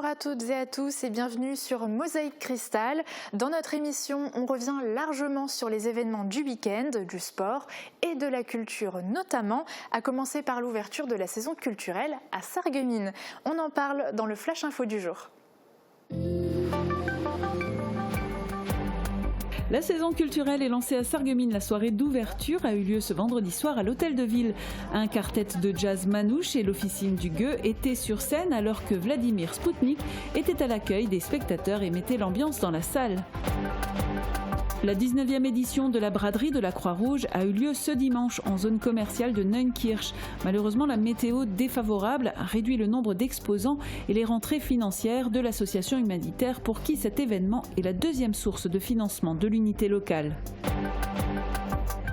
Bonjour à toutes et à tous et bienvenue sur Mosaïque Cristal. Dans notre émission, on revient largement sur les événements du week-end, du sport et de la culture notamment, à commencer par l'ouverture de la saison culturelle à Sarreguemines. On en parle dans le Flash Info du jour. La saison culturelle est lancée à Sarreguemines. La soirée d'ouverture a eu lieu ce vendredi soir à l'Hôtel de Ville. Un quartet de jazz manouche et l'officine du Gueux étaient sur scène alors que Vladimir Spoutnik était à l'accueil des spectateurs et mettait l'ambiance dans la salle. La 19e édition de la braderie de la Croix-Rouge a eu lieu ce dimanche en zone commerciale de Neunkirch. Malheureusement, la météo défavorable a réduit le nombre d'exposants et les rentrées financières de l'association humanitaire pour qui cet événement est la deuxième source de financement de l'unité locale.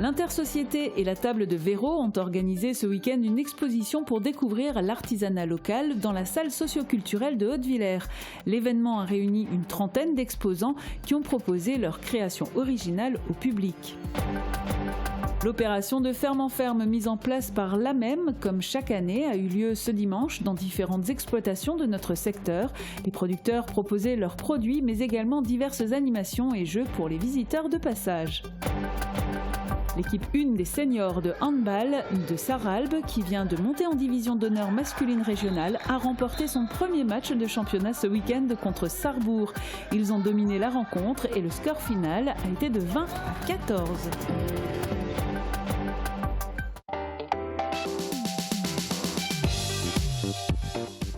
L'Intersociété et la Table de Véro ont organisé ce week-end une exposition pour découvrir l'artisanat local dans la salle socio-culturelle de Haute-Villers. L'événement a réuni une trentaine d'exposants qui ont proposé leur création originale au public. L'opération de ferme en ferme mise en place par l'AMEM, comme chaque année, a eu lieu ce dimanche dans différentes exploitations de notre secteur. Les producteurs proposaient leurs produits, mais également diverses animations et jeux pour les visiteurs de passage. L'équipe 1 des seniors de handball de Sarralbe, qui vient de monter en division d'honneur masculine régionale, a remporté son premier match de championnat ce week-end contre Sarrebourg. Ils ont dominé la rencontre et le score final a été de 20-14.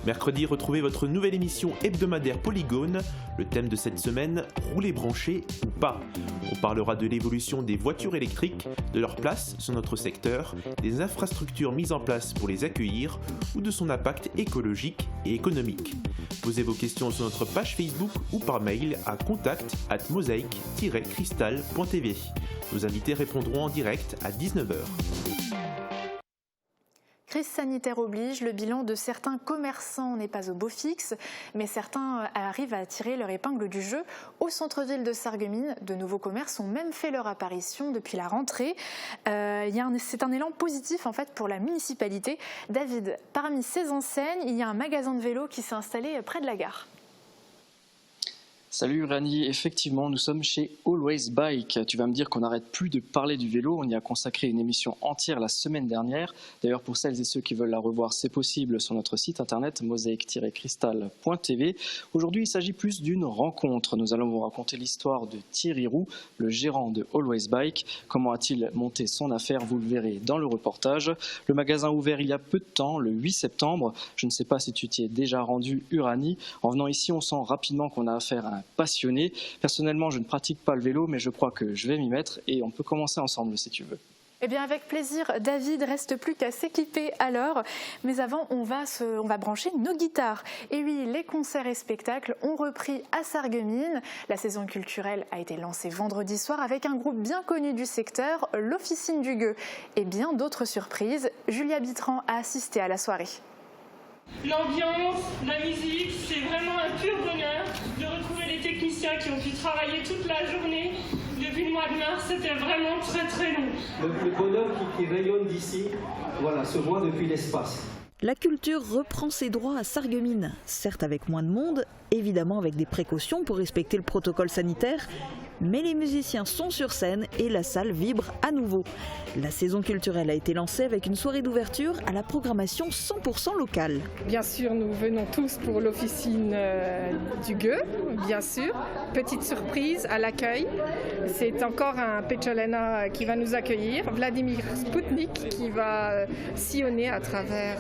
Mercredi, retrouvez votre nouvelle émission hebdomadaire Polygone. Le thème de cette semaine, rouler branché ou pas. On parlera de l'évolution des voitures électriques, de leur place sur notre secteur, des infrastructures mises en place pour les accueillir ou de son impact écologique et économique. Posez vos questions sur notre page Facebook ou par mail à contact@mosaïque-cristal.tv. Nos invités répondront en direct à 19h. Crise sanitaire oblige, le bilan de certains commerçants n'est pas au beau fixe, mais certains arrivent à tirer leur épingle du jeu. Au centre-ville de Sarreguemines, de nouveaux commerces ont même fait leur apparition depuis la rentrée. C'est un élan positif en fait pour la municipalité. David, parmi ces enseignes, il y a un magasin de vélo qui s'est installé près de la gare. Salut Rani, effectivement nous sommes chez Always Bike. Tu vas me dire qu'on n'arrête plus de parler du vélo, on y a consacré une émission entière la semaine dernière. D'ailleurs pour celles et ceux qui veulent la revoir, c'est possible sur notre site internet mosaïque-cristal.tv. Aujourd'hui il s'agit plus d'une rencontre. Nous allons vous raconter l'histoire de Thierry Roux, le gérant de Always Bike. Comment a-t-il monté son affaire? Vous le verrez dans le reportage. Le magasin ouvert il y a peu de temps, le 8 septembre. Je ne sais pas si tu t'y es déjà rendu Urani. En venant ici on sent rapidement qu'on a affaire à un passionné. Personnellement, je ne pratique pas le vélo, mais je crois que je vais m'y mettre et on peut commencer ensemble si tu veux. Eh bien avec plaisir, David, reste plus qu'à s'équiper alors. Mais avant, on va brancher nos guitares. Et oui, les concerts et spectacles ont repris à Sarreguemines. La saison culturelle a été lancée vendredi soir avec un groupe bien connu du secteur, l'Officine du Gueux. Et bien d'autres surprises. Julia Bitran a assisté à la soirée. L'ambiance, la musique, c'est vraiment un pur bonheur de retrouver les techniciens qui ont pu travailler toute la journée. Depuis le mois de mars, c'était vraiment très très long. Le bonheur qui rayonne d'ici, voilà, se voit depuis l'espace. La culture reprend ses droits à Sarreguemines, certes avec moins de monde, évidemment avec des précautions pour respecter le protocole sanitaire, mais les musiciens sont sur scène et la salle vibre à nouveau. La saison culturelle a été lancée avec une soirée d'ouverture à la programmation 100% locale. Bien sûr, nous venons tous pour l'officine du Gueux, bien sûr. Petite surprise à l'accueil, c'est encore un Pecholena qui va nous accueillir, Vladimir Spoutnik qui va sillonner à travers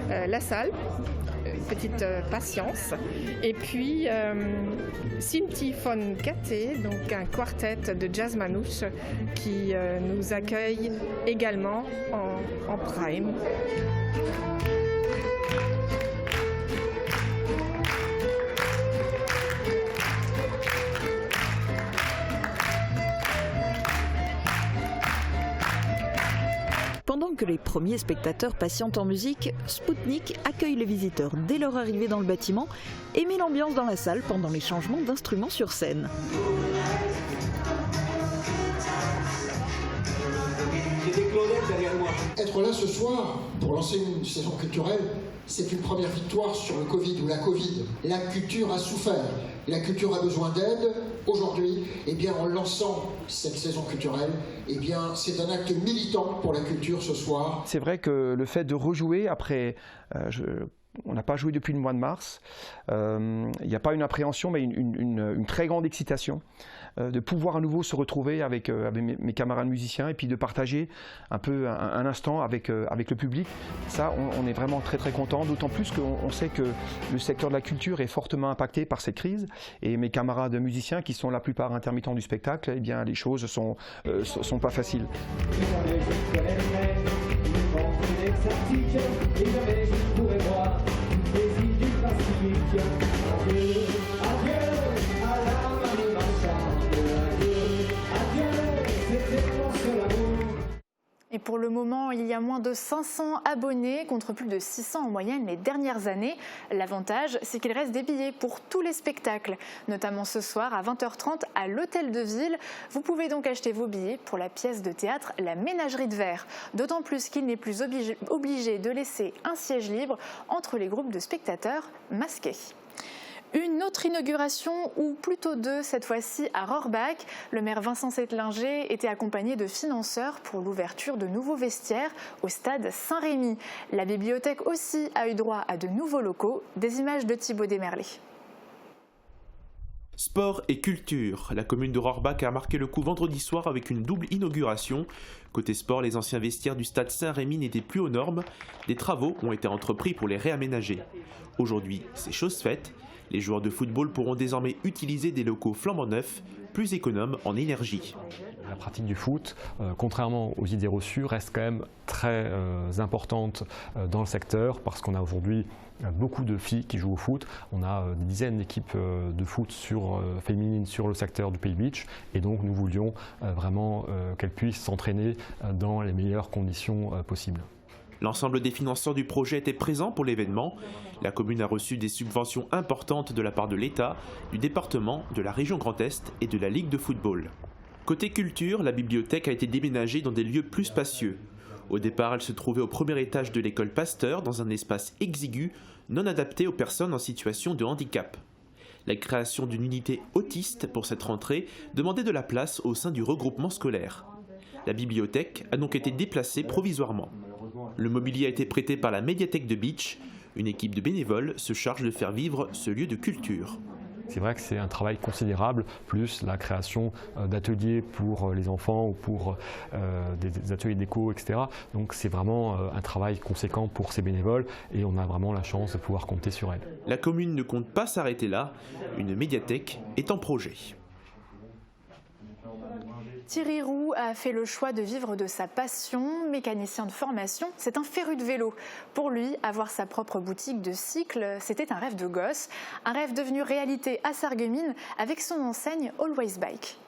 la salle. Petite patience. Et puis Sinti von Gatte, donc un quartet de jazz manouche qui nous accueille également en prime. Pendant que les premiers spectateurs patientent en musique, Spoutnik accueille les visiteurs dès leur arrivée dans le bâtiment et met l'ambiance dans la salle pendant les changements d'instruments sur scène. J'ai des clones élèves derrière moi. Être là ce soir pour lancer une saison culturelle, c'est une première victoire sur le Covid ou la Covid. La culture a souffert, la culture a besoin d'aide. Aujourd'hui, en lançant cette saison culturelle, c'est un acte militant pour la culture ce soir. C'est vrai que le fait de rejouer après, on n'a pas joué depuis le mois de mars, il n'y a pas une appréhension mais une très grande excitation de pouvoir à nouveau se retrouver avec mes camarades musiciens et puis de partager un peu un instant avec le public. Ça, on est vraiment très très content, d'autant plus qu'on sait que le secteur de la culture est fortement impacté par cette crise et mes camarades musiciens qui sont la plupart intermittents du spectacle, les choses sont pas faciles. Et pour le moment, il y a moins de 500 abonnés contre plus de 600 en moyenne les dernières années. L'avantage, c'est qu'il reste des billets pour tous les spectacles, notamment ce soir à 20h30 à l'Hôtel de Ville. Vous pouvez donc acheter vos billets pour la pièce de théâtre La Ménagerie de Verre. D'autant plus qu'il n'est plus obligé de laisser un siège libre entre les groupes de spectateurs masqués. Une autre inauguration, ou plutôt deux, cette fois-ci à Rohrbach. Le maire Vincent Settlinger était accompagné de financeurs pour l'ouverture de nouveaux vestiaires au stade Saint-Rémy. La bibliothèque aussi a eu droit à de nouveaux locaux. Des images de Thibaut Desmerlet. Sport et culture. La commune de Rohrbach a marqué le coup vendredi soir avec une double inauguration. Côté sport, les anciens vestiaires du stade Saint-Rémy n'étaient plus aux normes. Des travaux ont été entrepris pour les réaménager. Aujourd'hui, c'est chose faite. Les joueurs de football pourront désormais utiliser des locaux flambant neufs, plus économes en énergie. La pratique du foot, contrairement aux idées reçues, reste quand même très importante dans le secteur parce qu'on a aujourd'hui beaucoup de filles qui jouent au foot. On a des dizaines d'équipes de foot féminines sur le secteur du Pays Beach et donc nous voulions vraiment qu'elles puissent s'entraîner dans les meilleures conditions possibles. L'ensemble des financeurs du projet étaient présents pour l'événement. La commune a reçu des subventions importantes de la part de l'État, du département, de la région Grand Est et de la Ligue de football. Côté culture, la bibliothèque a été déménagée dans des lieux plus spacieux. Au départ, elle se trouvait au premier étage de l'école Pasteur, dans un espace exigu, non adapté aux personnes en situation de handicap. La création d'une unité autiste pour cette rentrée demandait de la place au sein du regroupement scolaire. La bibliothèque a donc été déplacée provisoirement. Le mobilier a été prêté par la médiathèque de Beach. Une équipe de bénévoles se charge de faire vivre ce lieu de culture. C'est vrai que c'est un travail considérable, plus la création d'ateliers pour les enfants ou pour des ateliers déco, etc. Donc c'est vraiment un travail conséquent pour ces bénévoles et on a vraiment la chance de pouvoir compter sur elles. La commune ne compte pas s'arrêter là. Une médiathèque est en projet. Thierry Roux a fait le choix de vivre de sa passion. Mécanicien de formation, c'est un féru de vélo. Pour lui, avoir sa propre boutique de cycle, c'était un rêve de gosse. Un rêve devenu réalité à Sarreguemines avec son enseigne Always Bike.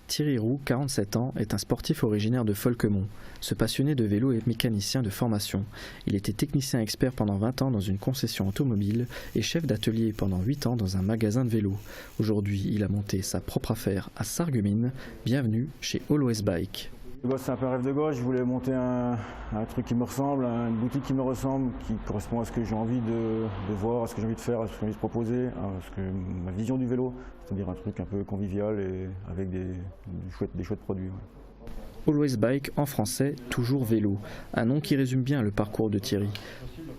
Thierry Roux, 47 ans, est un sportif originaire de Folquemont. Ce passionné de vélo est mécanicien de formation. Il était technicien expert pendant 20 ans dans une concession automobile et chef d'atelier pendant 8 ans dans un magasin de vélo. Aujourd'hui, il a monté sa propre affaire à Sarreguemines. Bienvenue chez Always Bike. C'est un peu un rêve de gosse, je voulais monter un truc qui me ressemble, une boutique qui me ressemble, qui correspond à ce que j'ai envie de voir, à ce que j'ai envie de faire, à ce que j'ai envie de proposer, à ma vision du vélo, c'est-à-dire un truc un peu convivial et avec des chouettes produits. Ouais. Always Bike, en français, toujours vélo, un nom qui résume bien le parcours de Thierry.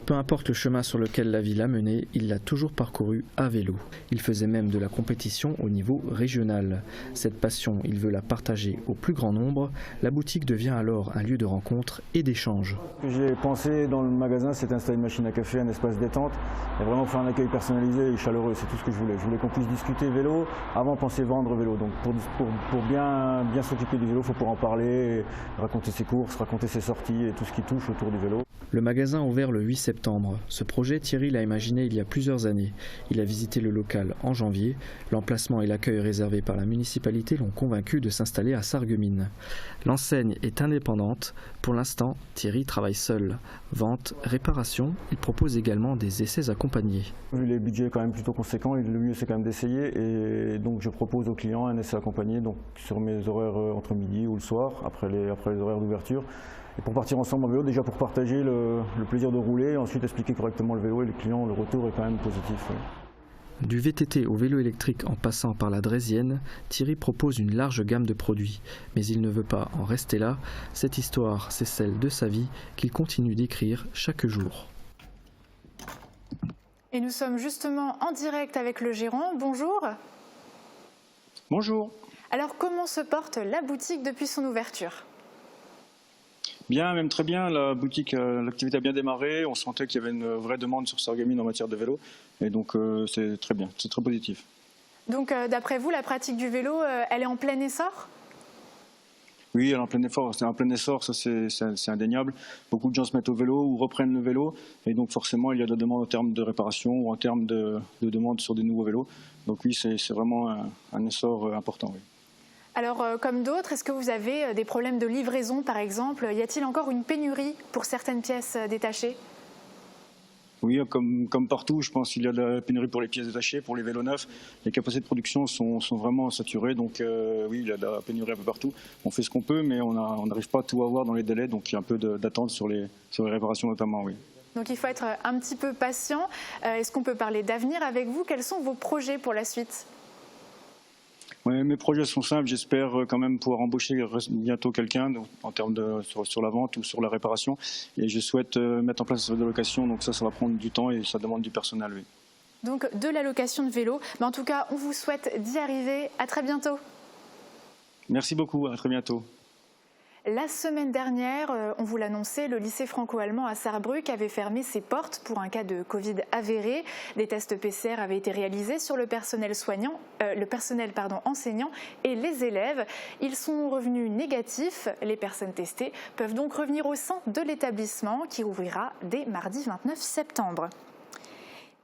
Peu importe le chemin sur lequel la vie l'a mené, il l'a toujours parcouru à vélo. Il faisait même de la compétition au niveau régional. Cette passion, il veut la partager au plus grand nombre. La boutique devient alors un lieu de rencontre et d'échange. Ce que j'ai pensé dans le magasin, c'est installer une machine à café, un espace détente, et vraiment faire un accueil personnalisé et chaleureux. C'est tout ce que je voulais. Je voulais qu'on puisse discuter vélo avant de penser vendre vélo. Donc pour bien s'occuper du vélo, il faut pouvoir en parler, raconter ses courses, raconter ses sorties et tout ce qui touche autour du vélo. Le magasin a ouvert le 8 septembre. Ce projet, Thierry l'a imaginé il y a plusieurs années. Il a visité le local en janvier. L'emplacement et l'accueil réservé par la municipalité l'ont convaincu de s'installer à Sarreguemines. L'enseigne est indépendante. Pour l'instant, Thierry travaille seul. Vente, réparation, il propose également des essais accompagnés. Vu les budgets quand même plutôt conséquents, le mieux c'est quand même d'essayer et donc je propose aux clients un essai accompagné donc sur mes horaires entre midi ou le soir après les horaires d'ouverture. Et pour partir ensemble en vélo, déjà pour partager le plaisir de rouler, ensuite expliquer correctement le vélo et les clients, le retour est quand même positif. Oui. Du VTT au vélo électrique en passant par la draisienne, Thierry propose une large gamme de produits. Mais il ne veut pas en rester là. Cette histoire, c'est celle de sa vie qu'il continue d'écrire chaque jour. Et nous sommes justement en direct avec le gérant. Bonjour. Bonjour. Alors comment se porte la boutique depuis son ouverture ? Bien, même très bien. La boutique, l'activité a bien démarré. On sentait qu'il y avait une vraie demande sur Sarreguemines en matière de vélo. Et donc, c'est très bien, c'est très positif. Donc, d'après vous, la pratique du vélo, elle est en plein essor ? Oui, elle est en plein effort. C'est en plein essor, ça c'est indéniable. Beaucoup de gens se mettent au vélo ou reprennent le vélo. Et donc, forcément, il y a de la demande en termes de réparation ou en termes de demande sur des nouveaux vélos. Donc oui, c'est vraiment un essor important. Oui. Alors, comme d'autres, est-ce que vous avez des problèmes de livraison, par exemple ? Y a-t-il encore une pénurie pour certaines pièces détachées ? Oui, comme partout, je pense qu'il y a de la pénurie pour les pièces détachées, pour les vélos neufs. Les capacités de production sont vraiment saturées, donc oui, il y a de la pénurie un peu partout. On fait ce qu'on peut, mais on n'arrive pas à tout avoir dans les délais, donc il y a un peu d'attente sur les réparations notamment, oui. Donc il faut être un petit peu patient. Est-ce qu'on peut parler d'avenir avec vous ? Quels sont vos projets pour la suite ? Oui, mes projets sont simples. J'espère quand même pouvoir embaucher bientôt quelqu'un en termes sur la vente ou sur la réparation. Et je souhaite mettre en place un service de location. Donc ça va prendre du temps et ça demande du personnel. Oui. Donc de la location de vélo. Mais en tout cas, on vous souhaite d'y arriver. À très bientôt. Merci beaucoup. À très bientôt. La semaine dernière, on vous l'annonçait, le lycée franco-allemand à Sarrebruck avait fermé ses portes pour un cas de Covid avéré. Des tests PCR avaient été réalisés sur le personnel enseignant et les élèves. Ils sont revenus négatifs. Les personnes testées peuvent donc revenir au sein de l'établissement qui rouvrira dès mardi 29 septembre.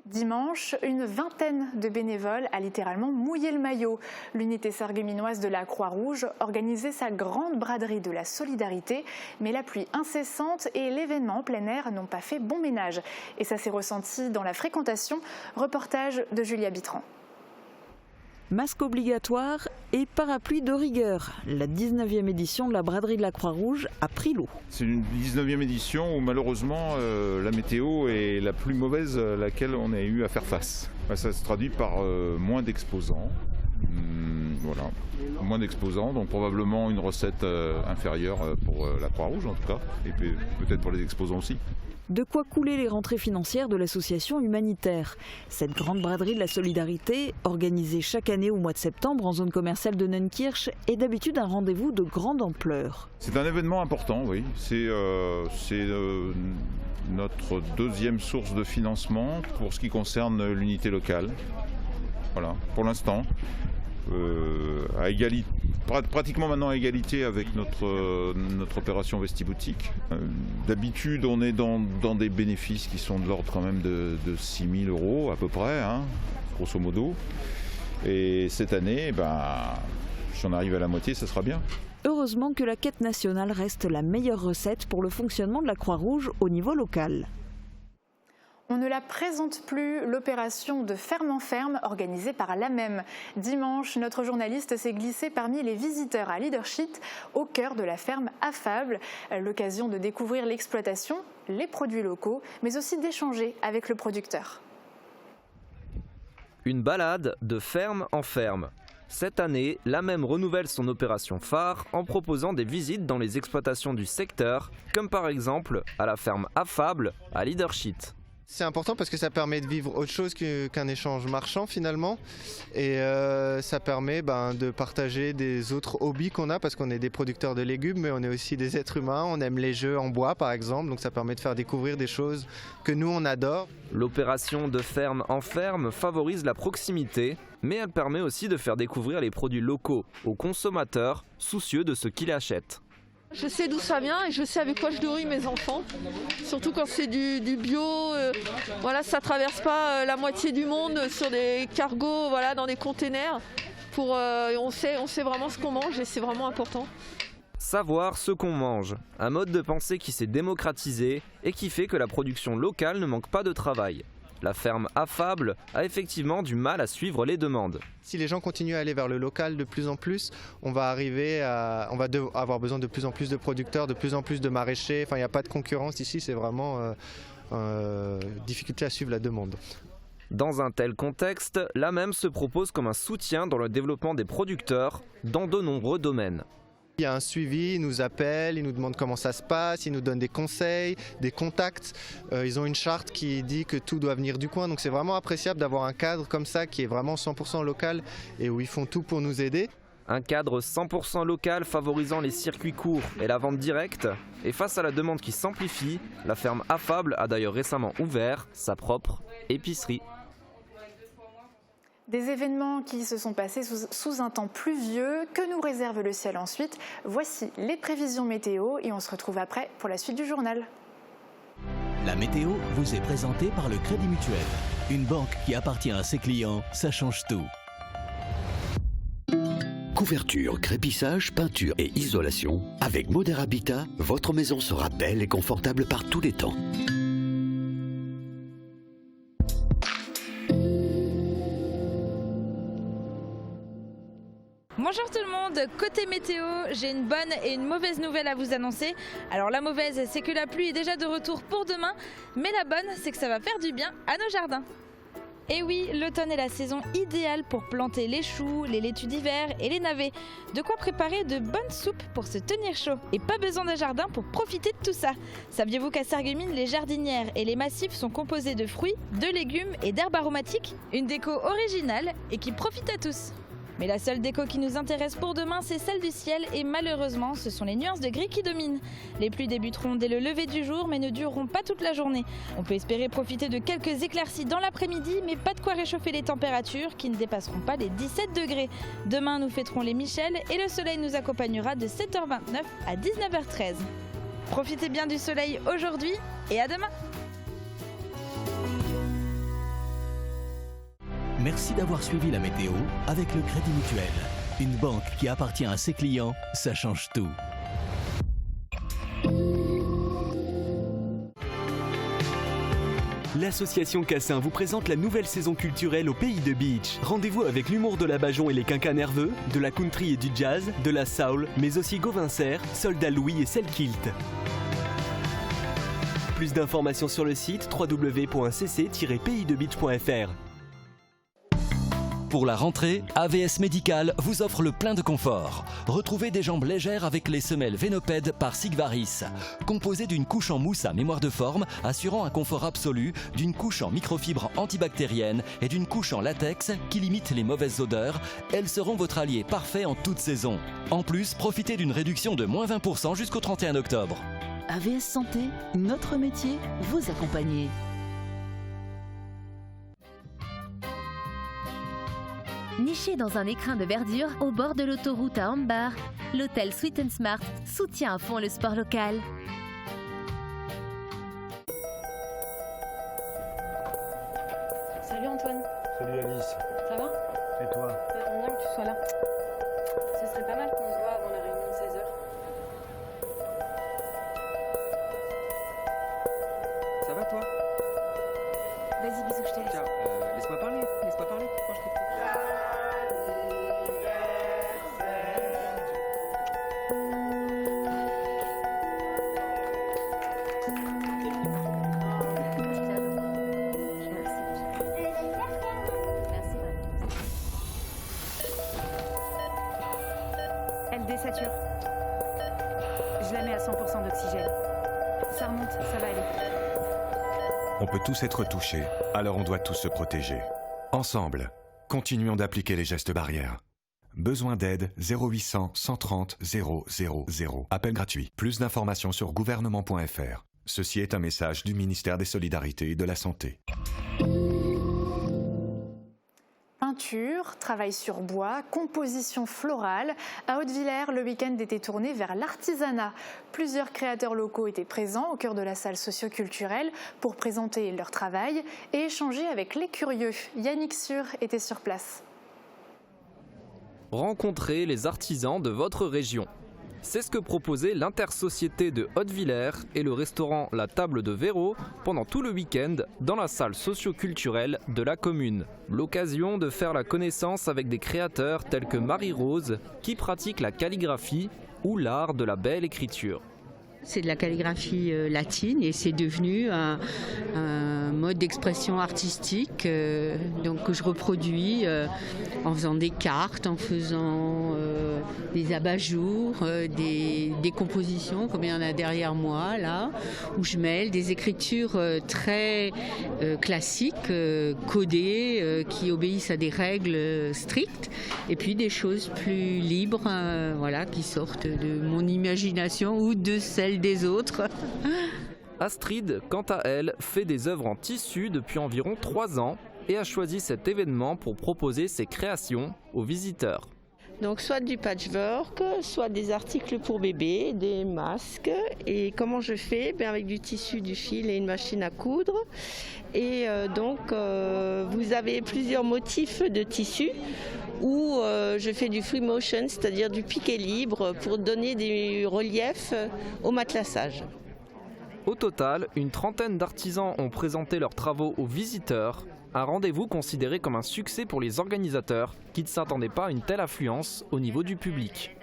Dimanche, une vingtaine de bénévoles a littéralement mouillé le maillot. L'unité sarregueminoise de la Croix-Rouge organisait sa grande braderie de la solidarité, mais la pluie incessante et l'événement en plein air n'ont pas fait bon ménage. Et ça s'est ressenti dans la fréquentation. Reportage de Julia Bitran. Masque obligatoire et parapluie de rigueur. La 19e édition de la braderie de la Croix-Rouge a pris l'eau. C'est une 19e édition où malheureusement la météo est la plus mauvaise à laquelle on a eu à faire face. Ça se traduit par moins d'exposants. Voilà, moins d'exposants, donc probablement une recette inférieure pour la Croix-Rouge en tout cas, et peut-être pour les exposants aussi. De quoi couler les rentrées financières de l'association humanitaire. Cette grande braderie de la solidarité, organisée chaque année au mois de septembre en zone commerciale de Neunkirch, est d'habitude un rendez-vous de grande ampleur. C'est un événement important, oui. C'est notre deuxième source de financement pour ce qui concerne l'unité locale. Voilà, pour l'instant. À égalité, pratiquement maintenant à égalité avec notre opération Vestiboutique. D'habitude, on est dans des bénéfices qui sont de l'ordre quand même de 6 000 € à peu près, hein, grosso modo. Et cette année, si on arrive à la moitié, ça sera bien. Heureusement que la quête nationale reste la meilleure recette pour le fonctionnement de la Croix-Rouge au niveau local. On ne la présente plus, l'opération de ferme en ferme organisée par l'AMEM. Dimanche, notre journaliste s'est glissé parmi les visiteurs à Leadership au cœur de la ferme Affable. L'occasion de découvrir l'exploitation, les produits locaux, mais aussi d'échanger avec le producteur. Une balade de ferme en ferme. Cette année, l'AMEM renouvelle son opération phare en proposant des visites dans les exploitations du secteur, comme par exemple à la ferme Affable à Leadership. C'est important parce que ça permet de vivre autre chose qu'un échange marchand finalement et ça permet de partager des autres hobbies qu'on a parce qu'on est des producteurs de légumes mais on est aussi des êtres humains, on aime les jeux en bois par exemple, donc ça permet de faire découvrir des choses que nous on adore. L'opération de ferme en ferme favorise la proximité mais elle permet aussi de faire découvrir les produits locaux aux consommateurs soucieux de ce qu'ils achètent. Je sais d'où ça vient et je sais avec quoi je nourris mes enfants, surtout quand c'est du bio. Voilà, ça traverse pas la moitié du monde sur des cargos, voilà, dans des containers. On sait vraiment ce qu'on mange et c'est vraiment important. Savoir ce qu'on mange, un mode de pensée qui s'est démocratisé et qui fait que la production locale ne manque pas de travail. la ferme Affable a effectivement du mal à suivre les demandes. Si les gens continuent à aller vers le local de plus en plus, on va avoir besoin de plus en plus de producteurs, de plus en plus de maraîchers. Enfin, il n'y a pas de concurrence ici, c'est vraiment difficulté à suivre la demande. Dans un tel contexte, la MEM se propose comme un soutien dans le développement des producteurs dans de nombreux domaines. Il y a un suivi, ils nous appellent, ils nous demandent comment ça se passe, ils nous donnent des conseils, des contacts. Ils ont une charte qui dit que tout doit venir du coin, donc c'est vraiment appréciable d'avoir un cadre comme ça qui est vraiment 100% local et où ils font tout pour nous aider. Un cadre 100% local favorisant les circuits courts et la vente directe. Et face à la demande qui s'amplifie, la ferme Affable a d'ailleurs récemment ouvert sa propre épicerie. Des événements qui se sont passés sous un temps pluvieux. Que nous réserve le ciel ensuite? Voici les prévisions météo et on se retrouve après pour la suite du journal. La météo vous est présentée par le Crédit Mutuel. Une banque qui appartient à ses clients, ça change tout. Couverture, crépissage, peinture et isolation. Avec Moder Habitat, votre maison sera belle et confortable par tous les temps. Bonjour tout le monde, côté météo, j'ai une bonne et une mauvaise nouvelle à vous annoncer. Alors la mauvaise, c'est que la pluie est déjà de retour pour demain, mais la bonne, c'est que ça va faire du bien à nos jardins. Et oui, l'automne est la saison idéale pour planter les choux, les laitues d'hiver et les navets. De quoi préparer de bonnes soupes pour se tenir chaud. Et pas besoin d'un jardin pour profiter de tout ça. Saviez-vous qu'à Sarreguemines, les jardinières et les massifs sont composés de fruits, de légumes et d'herbes aromatiques? Une déco originale et qui profite à tous. Mais la seule déco qui nous intéresse pour demain, c'est celle du ciel et malheureusement, ce sont les nuances de gris qui dominent. Les pluies débuteront dès le lever du jour mais ne dureront pas toute la journée. On peut espérer profiter de quelques éclaircies dans l'après-midi mais pas de quoi réchauffer les températures qui ne dépasseront pas les 17 degrés. Demain, nous fêterons les Michel et le soleil nous accompagnera de 7h29 à 19h13. Profitez bien du soleil aujourd'hui et à demain! Merci d'avoir suivi la météo avec le Crédit Mutuel. Une banque qui appartient à ses clients, ça change tout. L'association Cassin vous présente la nouvelle saison culturelle au Pays de Beach. Rendez-vous avec l'humour de la Bajon et les quinquas nerveux, de la country et du jazz, de la soul, mais aussi Gauvincer, Soldat Louis et Selkilt. Plus d'informations sur le site www.cc-paysdebeach.fr. Pour la rentrée, AVS Médical vous offre le plein de confort. Retrouvez des jambes légères avec les semelles Vénopède par Sigvaris. Composées d'une couche en mousse à mémoire de forme, assurant un confort absolu, d'une couche en microfibres antibactériennes et d'une couche en latex qui limite les mauvaises odeurs, elles seront votre allié parfait en toute saison. En plus, profitez d'une réduction de moins 20% jusqu'au 31 octobre. AVS Santé, notre métier, vous accompagner. Niché dans un écrin de verdure au bord de l'autoroute à Ambar, l'hôtel Sweet & Smart soutient à fond le sport local. Salut Antoine. Salut Alice. Ça va? Et toi? On aime que tu sois là. Ce serait pas mal qu'on se voit avant la réunion de 16h. Ça va toi? Vas-y, bisous, je te laisse. Tiens, laisse-moi parler quand je t'écoute. Elle désature. Je la mets à 100% d'oxygène. Ça remonte, ça va aller. On peut tous être touchés, alors on doit tous se protéger. Ensemble, continuons d'appliquer les gestes barrières. Besoin d'aide 0800 130 000. Appel gratuit. Plus d'informations sur gouvernement.fr. Ceci est un message du ministère des Solidarités et de la Santé. Peinture, travail sur bois, composition florale. À Haute-Villers, le week-end était tourné vers l'artisanat. Plusieurs créateurs locaux étaient présents au cœur de la salle socio-culturelle pour présenter leur travail et échanger avec les curieux. Yannick Sûr était sur place. Rencontrez les artisans de votre région. C'est ce que proposait l'intersociété de Haute-Villers et le restaurant La Table de Véro pendant tout le week-end dans la salle socio-culturelle de la commune. L'occasion de faire la connaissance avec des créateurs tels que Marie-Rose qui pratique la calligraphie ou l'art de la belle écriture. C'est de la calligraphie latine et c'est devenu un mode d'expression artistique donc que je reproduis en faisant des cartes, en faisant des abat-jours, des compositions comme il y en a derrière moi là, où je mêle des écritures très classiques, codées, qui obéissent à des règles strictes, et puis des choses plus libres, voilà, qui sortent de mon imagination ou de celle des autres. Astrid, quant à elle, fait des œuvres en tissu depuis environ 3 ans et a choisi cet événement pour proposer ses créations aux visiteurs. Donc soit du patchwork, soit des articles pour bébé, des masques. Et comment je fais? Avec du tissu, du fil et une machine à coudre. Et donc vous avez plusieurs motifs de tissu où je fais du free motion, c'est-à-dire du piqué libre pour donner du relief au matelassage. Au total, une trentaine d'artisans ont présenté leurs travaux aux visiteurs. Un rendez-vous considéré comme un succès pour les organisateurs qui ne s'attendaient pas à une telle affluence au niveau du public.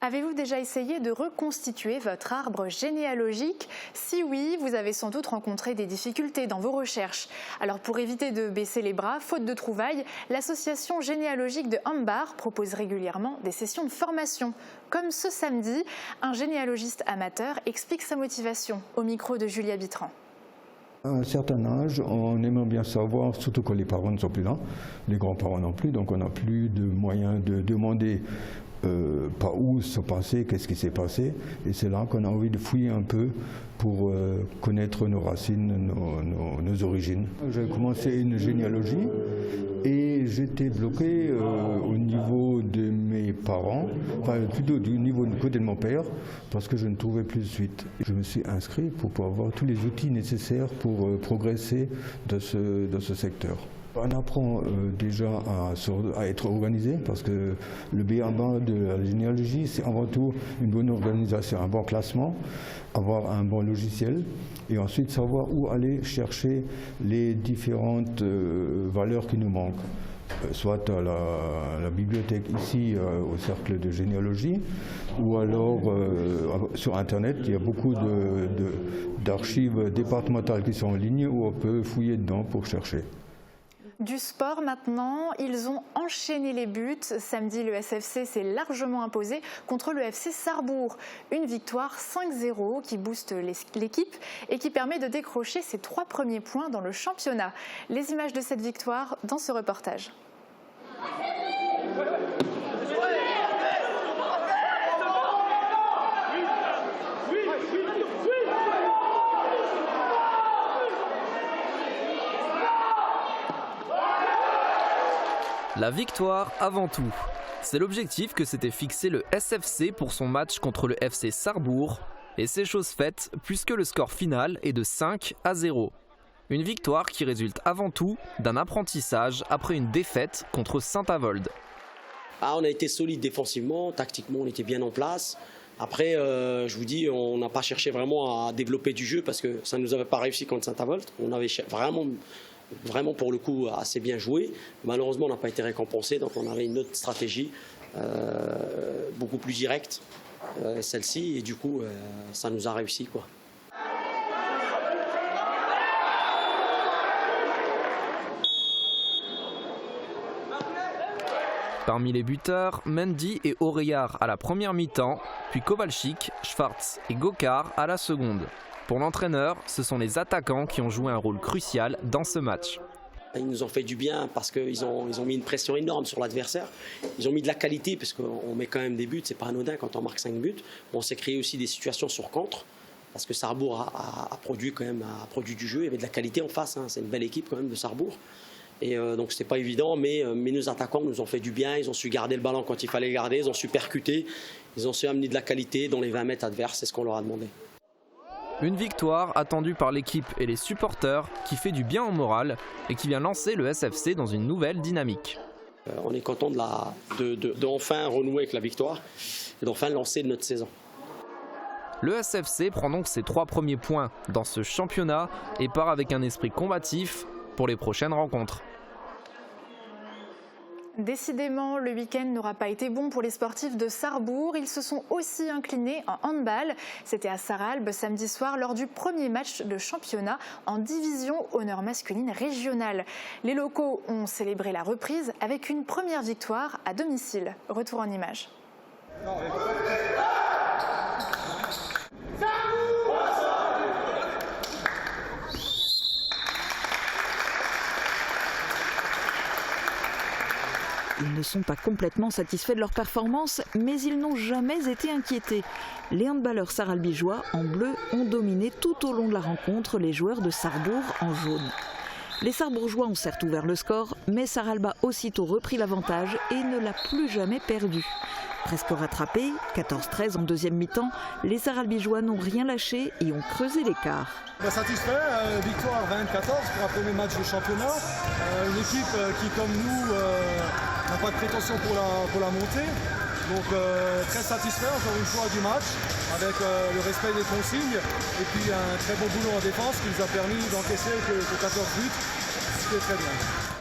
Avez-vous déjà essayé de reconstituer votre arbre généalogique? Si oui, vous avez sans doute rencontré des difficultés dans vos recherches. Alors pour éviter de baisser les bras, faute de trouvailles, l'association généalogique de Ambar propose régulièrement des sessions de formation. Comme ce samedi, un généalogiste amateur explique sa motivation au micro de Julia Bitran. À un certain âge, on aimerait bien savoir, surtout quand les parents ne sont plus là, les grands-parents non plus, donc on n'a plus de moyens de demander par où se passer, qu'est-ce qui s'est passé. Et c'est là qu'on a envie de fouiller un peu pour connaître nos racines, nos origines. J'ai commencé une généalogie et j'étais bloqué au niveau de mes parents, enfin plutôt du niveau du côté de mon père, parce que je ne trouvais plus de suite. Je me suis inscrit pour pouvoir avoir tous les outils nécessaires pour progresser dans ce secteur. On apprend déjà à être organisé, parce que le B.A.-BA de la généalogie, c'est avant tout une bonne organisation, un bon classement, avoir un bon logiciel, et ensuite savoir où aller chercher les différentes valeurs qui nous manquent. Soit à la bibliothèque ici au cercle de généalogie, ou alors sur internet. Il y a beaucoup d'archives départementales qui sont en ligne où on peut fouiller dedans pour chercher. Du sport maintenant, ils ont enchaîné les buts. Samedi, le SFC s'est largement imposé contre le FC Sarrebourg. Une victoire 5-0 qui booste l'équipe et qui permet de décrocher ses 3 premiers points dans le championnat. Les images de cette victoire dans ce reportage. La victoire avant tout. C'est l'objectif que s'était fixé le SFC pour son match contre le FC Sarrebourg. Et c'est chose faite puisque le score final est de 5-0. Une victoire qui résulte avant tout d'un apprentissage après une défaite contre Saint-Avold. On a été solide défensivement, tactiquement on était bien en place. Après, je vous dis, on n'a pas cherché vraiment à développer du jeu parce que ça ne nous avait pas réussi contre Saint-Avold. On avait vraiment pour le coup assez bien joué. Malheureusement, on n'a pas été récompensé, donc on avait une autre stratégie beaucoup plus directe, celle-ci, et du coup, ça nous a réussi, quoi. Parmi les buteurs, Mendy et Oreillard à la première mi-temps, puis Kowalczyk, Schwartz et Gokar à la seconde. Pour l'entraîneur, ce sont les attaquants qui ont joué un rôle crucial dans ce match. Ils nous ont fait du bien parce qu'ils ont mis une pression énorme sur l'adversaire. Ils ont mis de la qualité parce qu'on met quand même des buts, c'est pas anodin quand on marque 5 buts. On s'est créé aussi des situations sur contre parce que Sarrebourg a produit du jeu, il y avait de la qualité en face, hein. C'est une belle équipe quand même de Sarrebourg. Et donc c'était pas évident, mais nos attaquants nous ont fait du bien, ils ont su garder le ballon quand il fallait le garder, ils ont su percuter, ils ont su amener de la qualité dans les 20 mètres adverses, c'est ce qu'on leur a demandé. Une victoire attendue par l'équipe et les supporters qui fait du bien au moral et qui vient lancer le SFC dans une nouvelle dynamique. On est content d'enfin renouer avec la victoire et d'enfin lancer notre saison. Le SFC prend donc ses 3 premiers points dans ce championnat et part avec un esprit combatif pour les prochaines rencontres. Décidément, le week-end n'aura pas été bon pour les sportifs de Sarrebourg. Ils se sont aussi inclinés en handball. C'était à Sarralbe samedi soir lors du premier match de championnat en division honneur masculine régionale. Les locaux ont célébré la reprise avec une première victoire à domicile. Retour en images. Ils ne sont pas complètement satisfaits de leur performance, mais ils n'ont jamais été inquiétés. Les handballeurs sarralbigeois en bleu ont dominé tout au long de la rencontre les joueurs de Sarrebourg en jaune. Les Sarrebourgeois ont certes ouvert le score, mais Sarralbe a aussitôt repris l'avantage et ne l'a plus jamais perdu. Presque rattrapés, 14-13 en deuxième mi-temps, les Sarralbigeois n'ont rien lâché et ont creusé l'écart. Satisfait, victoire 20-14 pour un premier match de championnat. Une équipe qui, comme nous, n'a pas de prétention pour la montée. Donc très satisfait encore une fois du match, avec le respect des consignes et puis un très bon boulot en défense qui nous a permis d'encaisser que 14 buts, ce qui est très bien.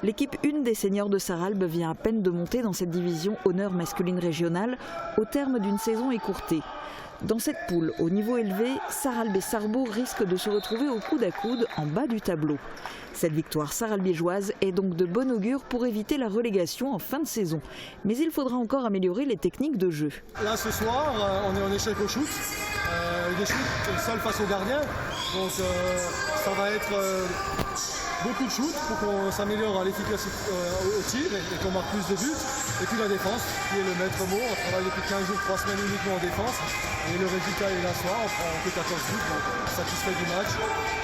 L'équipe 1 des seniors de Sarralbe vient à peine de monter dans cette division honneur masculine régionale au terme d'une saison écourtée. Dans cette poule au niveau élevé, Sarralbe et Sarrebourg risquent de se retrouver au coude à coude en bas du tableau. Cette victoire sarralbigeoise est donc de bon augure pour éviter la relégation en fin de saison. Mais il faudra encore améliorer les techniques de jeu. Là ce soir, on est en échec au shoot. Des shoots seuls face au gardien. Donc ça va être beaucoup de shoots pour qu'on s'améliore à l'efficacité au tir et qu'on marque plus de buts. Et puis la défense, qui est le maître mot. On travaille depuis 15 jours, 3 semaines uniquement en défense. Et le résultat est là ce soir, on prend que 14 buts. Donc satisfait du match.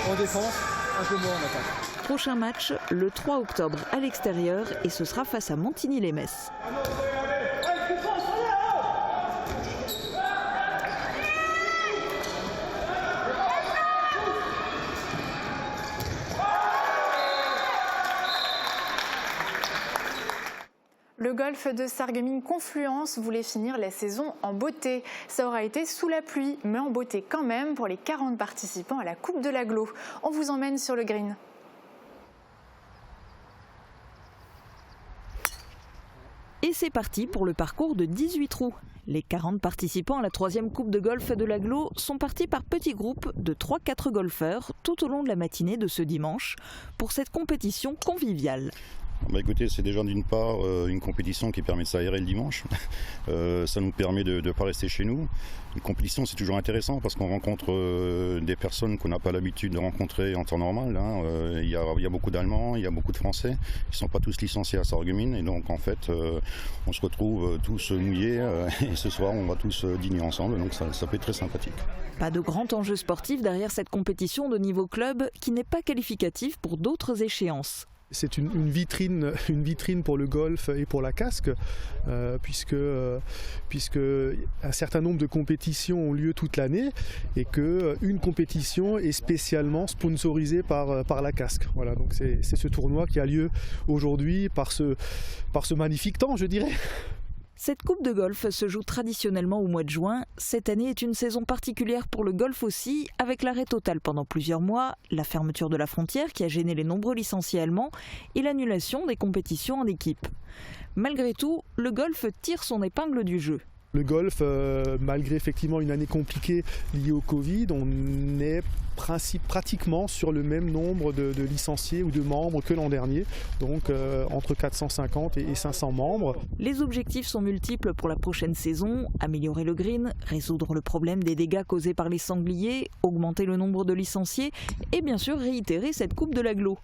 En défense, un peu moins en attaque. Prochain match, le 3 octobre à l'extérieur, et ce sera face à Montigny-lès-Metz. Le golf de Sarreguemines-Confluence voulait finir la saison en beauté. Ça aura été sous la pluie, mais en beauté quand même pour les 40 participants à la Coupe de l'Agglo. On vous emmène sur le green. Et c'est parti pour le parcours de 18 trous. Les 40 participants à la 3e Coupe de golf de l'Agglo sont partis par petits groupes de 3-4 golfeurs tout au long de la matinée de ce dimanche pour cette compétition conviviale. Bah écoutez, c'est déjà d'une part une compétition qui permet de s'aérer le dimanche. Ça nous permet de ne pas rester chez nous. Une compétition, c'est toujours intéressant parce qu'on rencontre des personnes qu'on n'a pas l'habitude de rencontrer en temps normal. Il y a beaucoup d'Allemands, il y a beaucoup de Français. Ils ne sont pas tous licenciés à Sarreguemines. Et donc, en fait, on se retrouve tous mouillés. Et ce soir, on va tous dîner ensemble. Donc, ça peut être très sympathique. Pas de grand enjeu sportif derrière cette compétition de niveau club qui n'est pas qualificative pour d'autres échéances. C'est une vitrine pour le golf et pour la casque, puisque un certain nombre de compétitions ont lieu toute l'année et qu'une compétition est spécialement sponsorisée par la casque. Voilà, donc c'est ce tournoi qui a lieu aujourd'hui par ce magnifique temps, je dirais. Cette coupe de golf se joue traditionnellement au mois de juin. Cette année est une saison particulière pour le golf aussi, avec l'arrêt total pendant plusieurs mois, la fermeture de la frontière qui a gêné les nombreux licenciés allemands et l'annulation des compétitions en équipe. Malgré tout, le golf tire son épingle du jeu. Le golf, malgré effectivement une année compliquée liée au Covid, on est pratiquement sur le même nombre de licenciés ou de membres que l'an dernier, donc entre 450 et 500 membres. Les objectifs sont multiples pour la prochaine saison, améliorer le green, résoudre le problème des dégâts causés par les sangliers, augmenter le nombre de licenciés et bien sûr réitérer cette Coupe de l'Agglo.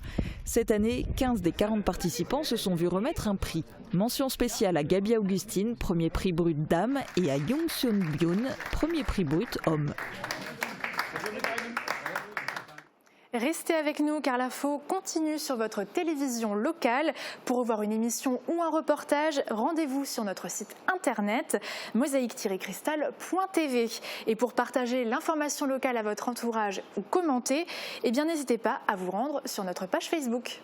Cette année, 15 des 40 participants se sont vus remettre un prix. Mention spéciale à Gabi Augustine, premier prix brut dame, et à Yong Seon Byun, premier prix brut homme. Restez avec nous car l'info continue sur votre télévision locale. Pour revoir une émission ou un reportage, rendez-vous sur notre site internet mosaïque-cristal.tv. Et pour partager l'information locale à votre entourage ou commenter, n'hésitez pas à vous rendre sur notre page Facebook.